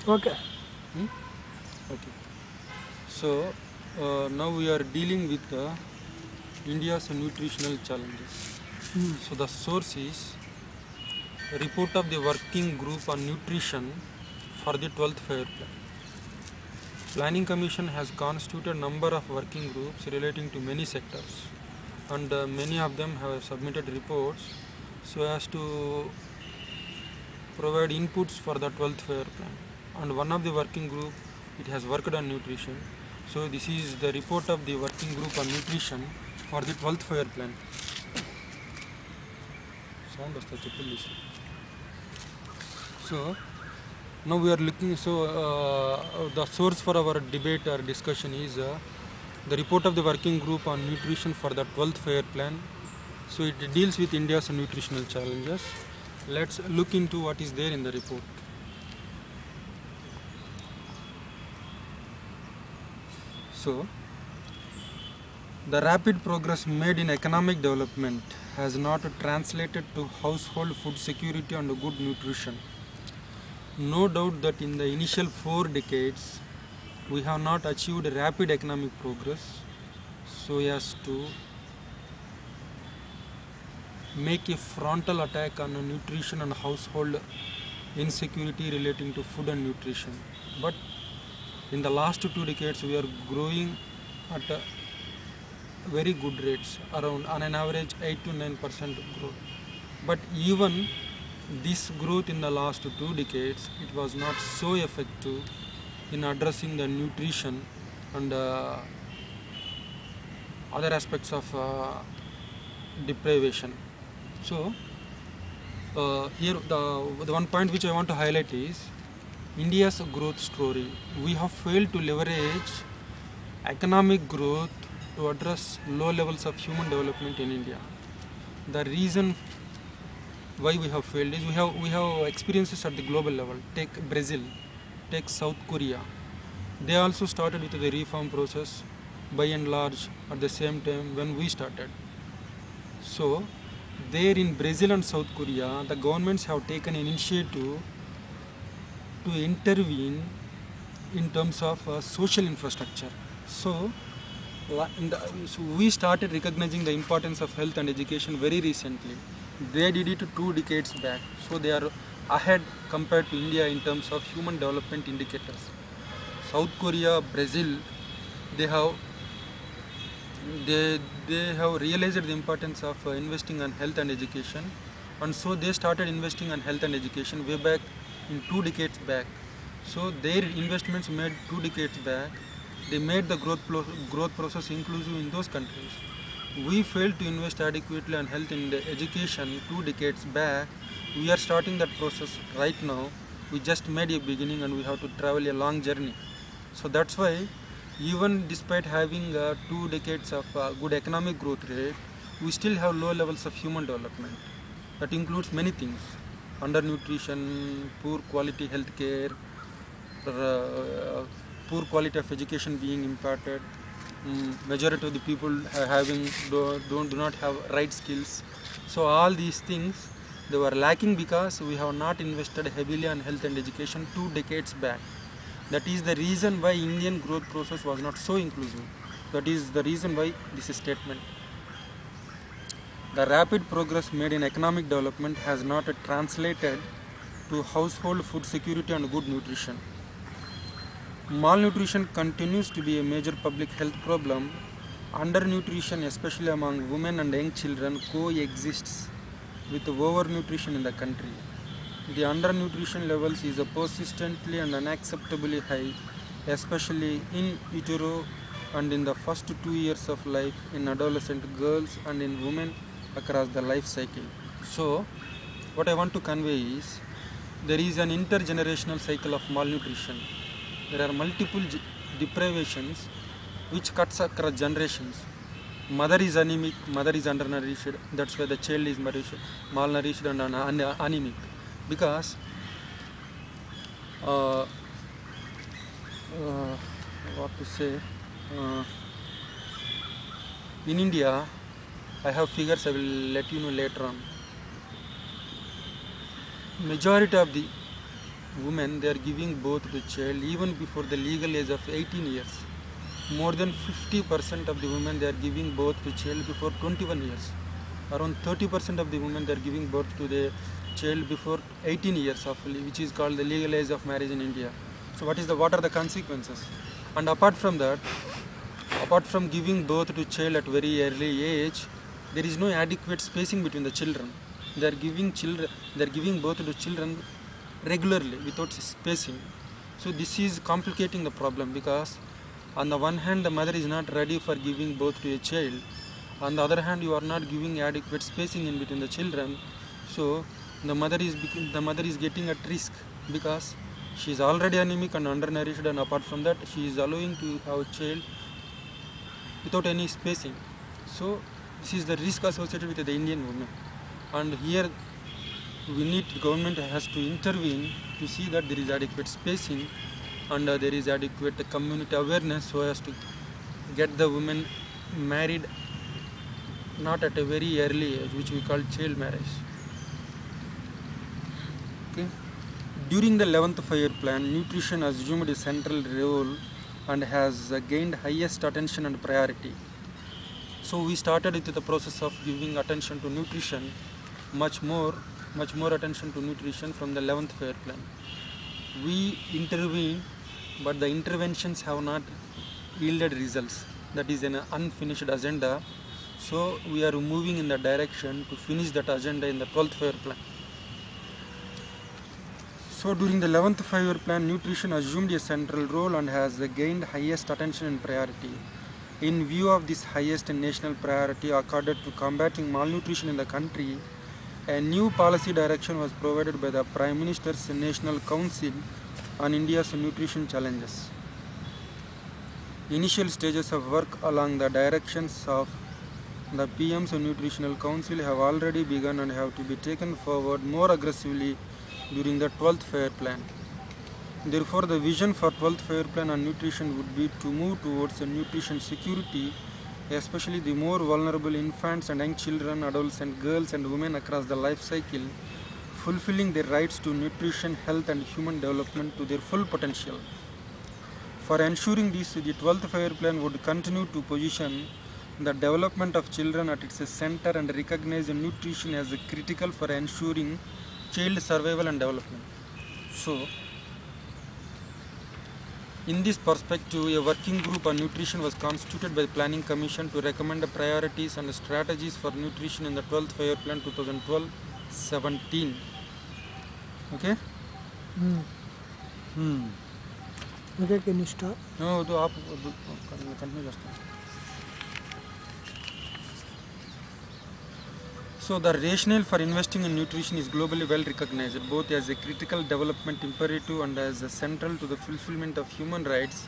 Okay. Okay. So now we are dealing with India's nutritional challenges. So the source is a report of the Working Group on Nutrition for the 12th Fair Plan. Planning Commission has constituted a number of working groups relating to many sectors, and many of them have submitted reports so as to provide inputs for the 12th Fair Plan. And one of the working group, it has worked on nutrition. So this is the report of the working group on nutrition for the 12th Fair Plan. So now we are looking, the source for our debate or discussion is the report of the working group on nutrition for the 12th Fair Plan. So it deals with India's nutritional challenges. Let's look into what is there in the report. So, the rapid progress made in economic development has not translated to household food security and good nutrition. No doubt that in the initial 4 decades, we have not achieved rapid economic progress so as to make a frontal attack on nutrition and household insecurity relating to food and nutrition. But in the last 2 decades, we are growing at very good rates, around on an average 8 to 9% growth. But even this growth in the last 2 decades, it was not so effective in addressing the nutrition and other aspects of deprivation. So here the one point which I want to highlight is India's growth story. We have failed to leverage economic growth to address low levels of human development in India. The reason why we have failed is we have experiences at the global level. Take Brazil, take South Korea. They also started with the reform process by and large at the same time when we started. So there in Brazil and South Korea, the governments have taken an initiative to intervene in terms of social infrastructure. So we started recognizing the importance of health and education very recently. They did it 2 decades back. So they are ahead compared to India in terms of human development indicators. South Korea, Brazil, they have realized the importance of investing on health and education, and so they started investing on health and education way back in 2 decades back. So their investments made 2 decades back, they made the growth process inclusive in those countries. We failed to invest adequately on health and education 2 decades back. We are starting that process right now. We just made a beginning and we have to travel a long journey. So that's why even despite having 2 decades of good economic growth rate, we still have low levels of human development. That includes many things: undernutrition, poor quality health care, poor quality of education being imparted, majority of the people do not have right skills. So all these things, they were lacking because we have not invested heavily on health and education 2 decades back. That is the reason why Indian growth process was not so inclusive. That is the reason why this statement. The rapid progress made in economic development has not translated to household food security and good nutrition. Malnutrition continues to be a major public health problem. Undernutrition, especially among women and young children, coexists with overnutrition in the country. The undernutrition levels is persistently and unacceptably high, especially in utero and in the first 2 years of life in adolescent girls and in women across the life cycle. So, what I want to convey is there is an intergenerational cycle of malnutrition. There are multiple deprivations which cuts across generations. Mother is anemic, mother is undernourished, that's why the child is malnourished and anemic. Because what to say, in India, I have figures, I will let you know later on. Majority of the women, they are giving birth to child even before the legal age of 18 years. More than 50% of the women, they are giving birth to child before 21 years. Around 30% of the women, they are giving birth to the child before 18 years of, which is called the legal age of marriage in India. So what are the consequences? And apart from that, apart from giving birth to child at very early age, there is no adequate spacing between the children. They are giving birth to children regularly without spacing. So this is complicating the problem, because on the one hand the mother is not ready for giving birth to a child, on the other hand you are not giving adequate spacing in between the children. So the mother is getting at risk, because she is already anemic and undernourished, and apart from that she is allowing to have a child without any spacing. So this is the risk associated with the Indian women, and here government has to intervene to see that there is adequate spacing and there is adequate community awareness, so as to get the women married not at a very early age, which we call child marriage. Okay. During the 11th 5-year plan, nutrition assumed a central role and has gained highest attention and priority. So we started with the process of giving attention to nutrition, much more attention to nutrition from the 11th 5-year plan. We intervened, but the interventions have not yielded results. That is an unfinished agenda. So we are moving in the direction to finish that agenda in the 12th 5-year plan. So during the 11th 5-year plan, nutrition assumed a central role and has gained highest attention and priority. In view of this highest national priority accorded to combating malnutrition in the country, a new policy direction was provided by the Prime Minister's National Council on India's nutrition challenges. Initial stages of work along the directions of the PM's Nutritional Council have already begun and have to be taken forward more aggressively during the 12th 5-year plan. Therefore, the vision for 12th 5-year plan on nutrition would be to move towards nutrition security, especially the more vulnerable infants and young children, adolescent girls and women across the life cycle, fulfilling their rights to nutrition, health and human development to their full potential. For ensuring this, the 12th 5-year plan would continue to position the development of children at its center and recognize nutrition as critical for ensuring child survival and development. So, in this perspective, a working group on nutrition was constituted by the Planning Commission to recommend the priorities and strategies for nutrition in the 12th 5-year plan 2012-17. Okay? Okay, can you stop? No, continue. So the rationale for investing in nutrition is globally well recognized, both as a critical development imperative and as central to the fulfillment of human rights,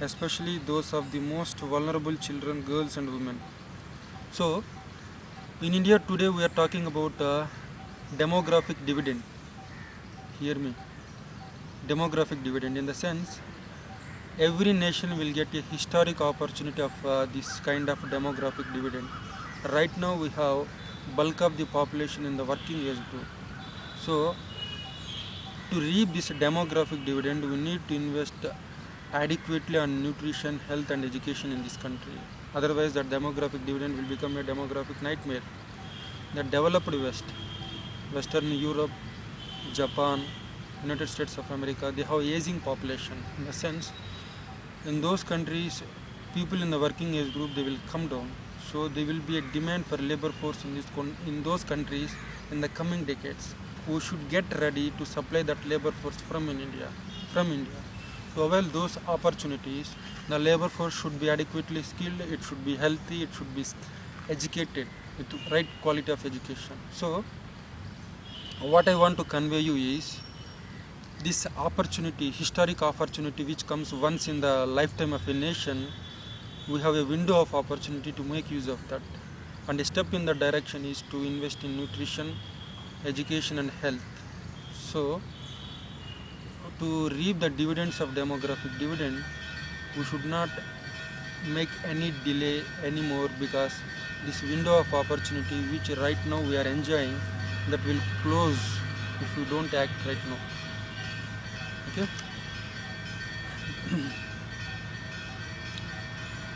especially those of the most vulnerable children, girls and women. So in India today we are talking about demographic dividend. Hear me. Demographic dividend, in the sense every nation will get a historic opportunity of this kind of demographic dividend. Right now we have bulk of the population in the working age group. So to reap this demographic dividend, we need to invest adequately on nutrition, health and education in this country. Otherwise that demographic dividend will become a demographic nightmare. The developed West, Western Europe, Japan, United States of America, they have aging population. In a sense, in those countries, people in the working age group, they will come down. So there will be a demand for labor force in those countries in the coming decades. We should get ready to supply that labor force from India. To avail those opportunities, the labor force should be adequately skilled, it should be healthy, it should be educated with the right quality of education. So what I want to convey you is this opportunity, historic opportunity which comes once in the lifetime of a nation. We have a window of opportunity to make use of that, and a step in that direction is to invest in nutrition, education and health. So to reap the dividends of demographic dividend, we should not make any delay anymore, because this window of opportunity which right now we are enjoying, that will close if we don't act right now. Okay.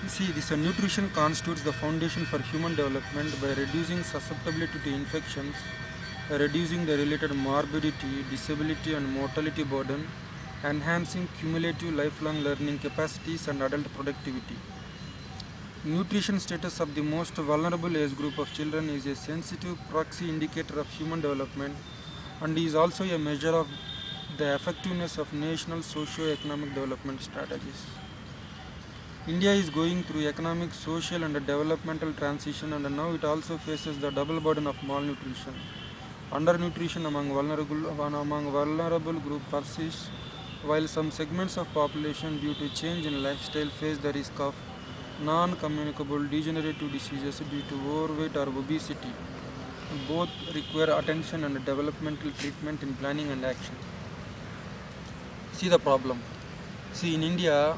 See, this nutrition constitutes the foundation for human development by reducing susceptibility to infections, reducing the related morbidity, disability and mortality burden, enhancing cumulative lifelong learning capacities and adult productivity. Nutrition status of the most vulnerable age group of children is a sensitive proxy indicator of human development and is also a measure of the effectiveness of national socio-economic development strategies. India is going through economic, social and developmental transition, and now it also faces the double burden of malnutrition. Undernutrition among vulnerable group persists, while some segments of population due to change in lifestyle face the risk of non-communicable degenerative diseases due to overweight or obesity. Both require attention and developmental treatment in planning and action. See the problem. See, in India,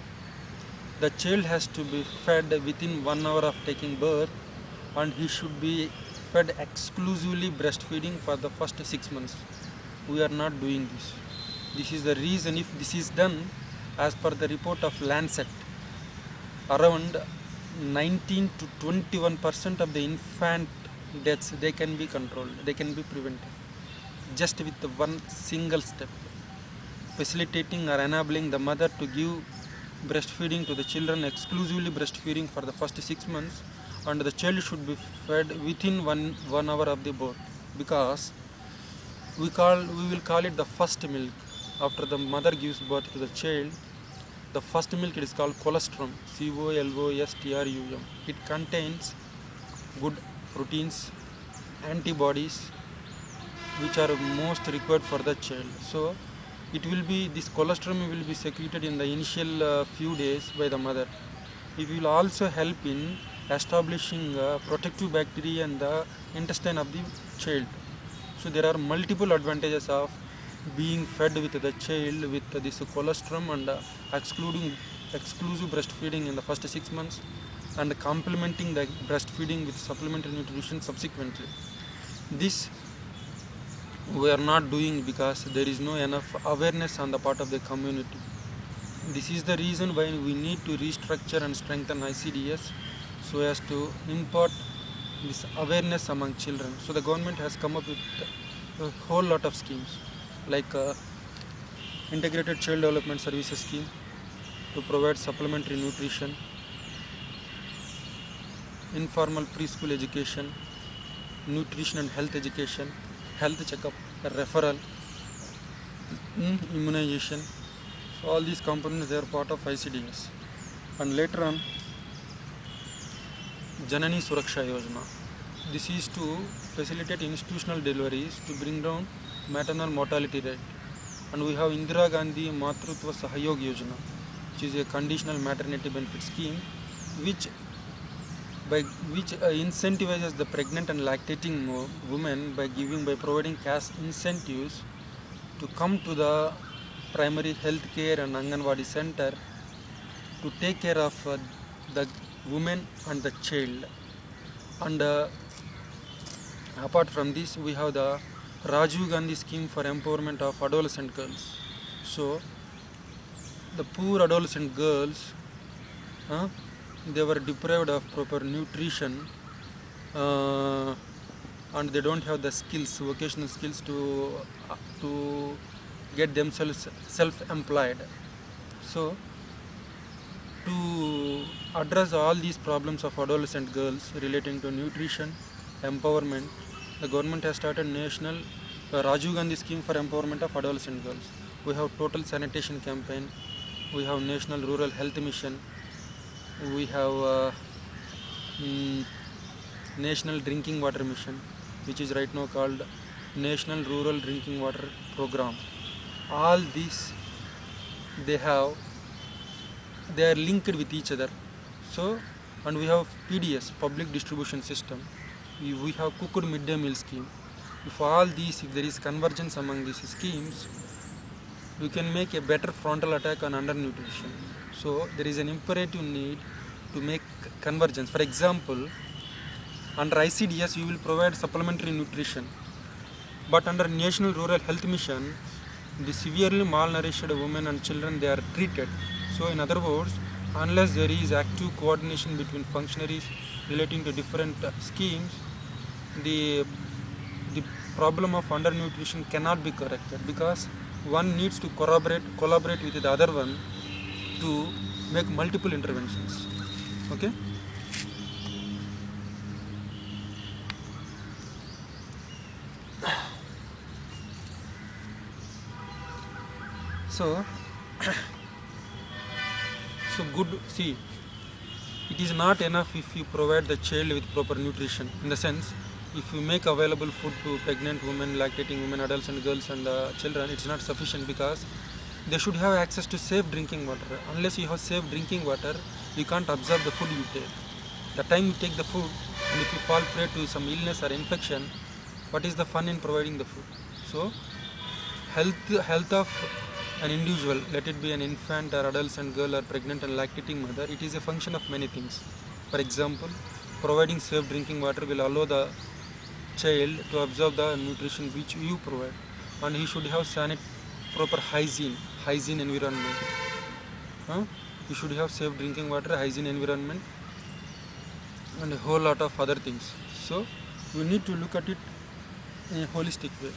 the child has to be fed within 1 hour of taking birth, and he should be fed exclusively breastfeeding for the first 6 months. We are not doing this. This is the reason. If this is done as per the report of Lancet, around 19 to 21% of the infant deaths, they can be controlled, they can be prevented just with the one single step, facilitating or enabling the mother to give breastfeeding to the children, exclusively breastfeeding for the first 6 months, and the child should be fed within one hour of the birth, because we will call it the first milk. After the mother gives birth to the child, the first milk, it is called colostrum, colostrum. It contains good proteins, antibodies, which are most required for the child. So it will be, this colostrum will be secreted in the initial few days by the mother. It will also help in establishing protective bacteria in the intestine of the child. So there are multiple advantages of being fed with the child with this colostrum, and exclusive breastfeeding in the first 6 months, and complementing the breastfeeding with supplementary nutrition subsequently. This we are not doing because there is no enough awareness on the part of the community. This is the reason why we need to restructure and strengthen ICDS so as to impart this awareness among children. So the government has come up with a whole lot of schemes, like Integrated Child Development Services Scheme to provide supplementary nutrition, informal preschool education, nutrition and health education, health checkup, referral, immunization. So all these components, they are part of ICDS. And later on, Janani Suraksha Yojana. This is to facilitate institutional deliveries to bring down maternal mortality rate. And we have Indira Gandhi Matrutva Sahayog Yojana, which is a conditional maternity benefit scheme, which incentivizes the pregnant and lactating women by providing cash incentives to come to the primary health care and Anganwadi center to take care of the woman and the child. And apart from this, we have the Rajiv Gandhi scheme for empowerment of adolescent girls. So the poor adolescent girls, they were deprived of proper nutrition, and they don't have the skills, vocational skills to get themselves self-employed. So to address all these problems of adolescent girls relating to nutrition, empowerment, the government has started national Rajiv Gandhi scheme for empowerment of adolescent girls. We have total sanitation campaign, we have national rural health mission, we have national drinking water mission, which is right now called National Rural Drinking Water Program. All these, they are linked with each other. So, and we have PDS, public distribution system. We have cooked midday meal scheme. If there is convergence among these schemes, we can make a better frontal attack on undernutrition. So there is an imperative need to make convergence. For example, under ICDS, you will provide supplementary nutrition, but under National Rural Health Mission, the severely malnourished women and children, they are treated. So in other words, unless there is active coordination between functionaries relating to different schemes, the problem of undernutrition cannot be corrected, because one needs to collaborate with the other one to make multiple interventions. Okay. So see, it is not enough if you provide the child with proper nutrition. In the sense, if you make available food to pregnant women, lactating women, adults and girls and children, it's not sufficient, because they should have access to safe drinking water. Unless you have safe drinking water, you can't absorb the food you take. The time you take the food, and if you fall prey to some illness or infection, what is the fun in providing the food? So health of an individual, let it be an infant or adults and girl or pregnant and lactating mother, it is a function of many things. For example, providing safe drinking water will allow the child to absorb the nutrition which you provide, and he should have proper hygiene environment. You should have safe drinking water, hygiene environment, and a whole lot of other things. So we need to look at it in a holistic way.